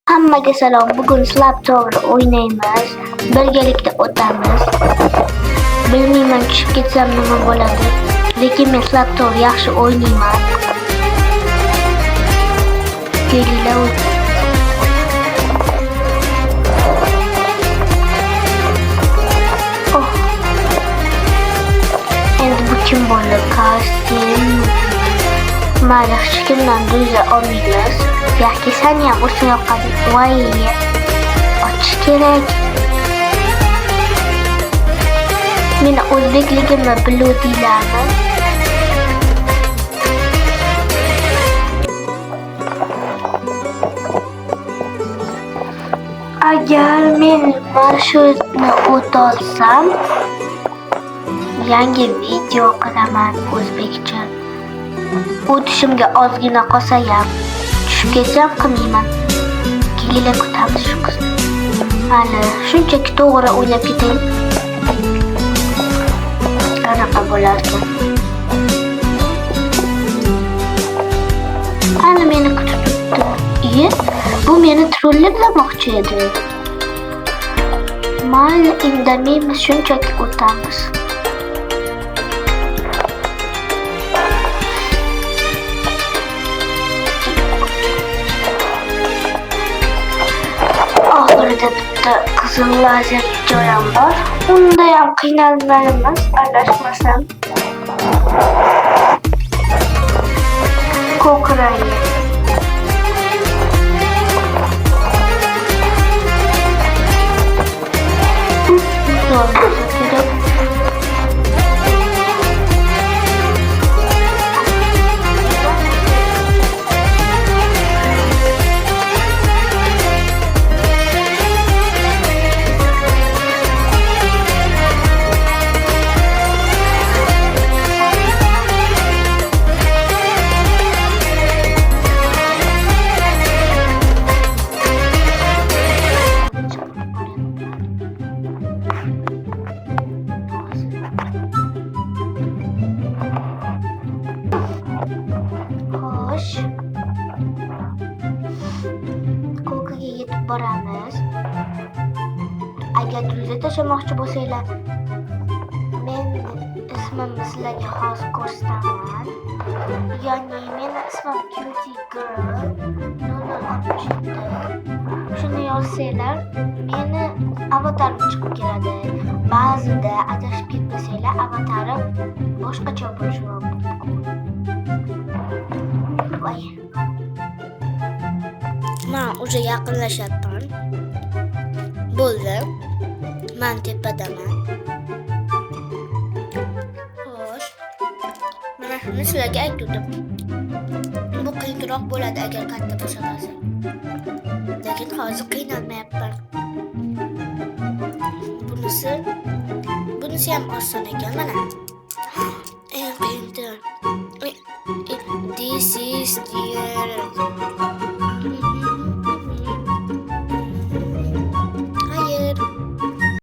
Hammaga salom. Bugun Slab Tower o'ynaymiz. Birgalikda o'tamiz. Bilmayman tushib ketsam nima bo'ladi. Lekin men Slab Tower yaxshi o'ynayman. Kelinglar o'ynaymiz. Endi bu kim bo'ldi? Kasim. Mayli, hech kimdan duza olmaymiz. Yoki sani ham o'sha yoqqa voy ochish kerak. Meni o'zbekligimni biluvdinglarmi? Agar men mana shuni o'tolsam, yangi video qilaman o'zbekcha. O'tishimga ozgina qolsa ham tushib ketsam qilmayman. Kelinglar kutamiz shu qizni. Hali shunchaki to'g'ri o'ynab ketaylik. Qanaqa bo'larkan? Hali meni kutib turibdi. Bu meni trollamoqchi edi. Mayli, indamaymiz, shunchaki o'tamiz. Oxirida bitta qizil lazer joyam bor. Unda ham qiynalmaymiz, adashmasam. Ko'krayi. Ko'kaga yetib boramiz. Agar duza tashlamoqchi bo'lsanglar, men ismimni sizlarga hozir ko'rsataman. Ya'ni meni ismim Cutie Girl 067. Shuni yozsanglar, meni avatarim chiqib keladi. Ba'zida adashib ketmasanglar, avatarim boshqacha bo'lishi mumkin. Voy. Men уже yaqinlashyapman. Bo'ldi. Men tepadaman. Xo'sh. Mana shuni sizlarga aytdim. Bu qiyinroq bo'ladi agar katta bo'lsa. Lekin hozir qiynalmayapman. Bunisi ham oson ekan mana. Eng qiyin. This is the